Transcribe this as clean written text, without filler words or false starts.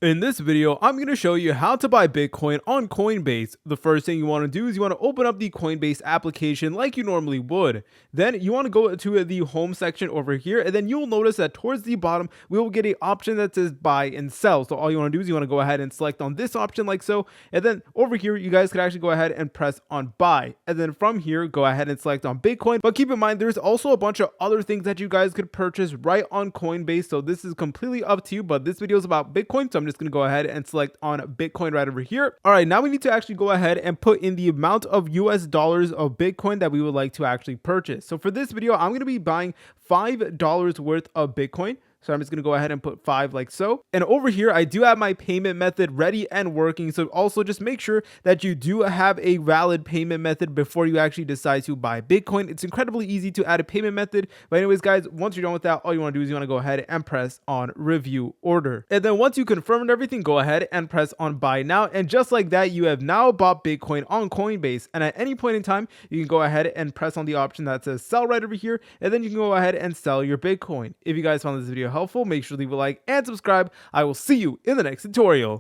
In this video, I'm going to show you how to buy Bitcoin on Coinbase. The first thing you want to do is you want to open up the Coinbase application like you normally would. Then you want to go to the home section over here, and then you'll notice that towards the bottom, we will get an option that says buy and sell. So all you want to do is you want to go ahead and select on this option like so. And then over here, you guys could actually go ahead and press on buy. And then from here, go ahead and select on Bitcoin. But keep in mind, there's also a bunch of other things that you guys could purchase right on Coinbase. So this is completely up to you, but this video is about Bitcoin. So I'm just going to go ahead and select on Bitcoin right over here. All right, now we need to actually go ahead and put in the amount of US dollars of Bitcoin that we would like to actually purchase. So for this video, I'm going to be buying $5 worth of Bitcoin. So I'm just going to go ahead and put 5 like so. And over here, I do have my payment method ready and working. So also just make sure that you do have a valid payment method before you actually decide to buy Bitcoin. It's incredibly easy to add a payment method. But anyways, guys, once you're done with that, all you want to do is you want to go ahead and press on review order. And then once you confirm everything, go ahead and press on buy now. And just like that, you have now bought Bitcoin on Coinbase. And at any point in time, you can go ahead and press on the option that says sell right over here. And then you can go ahead and sell your Bitcoin. If you guys found this video helpful, make sure to leave a like and subscribe. I will see you in the next tutorial.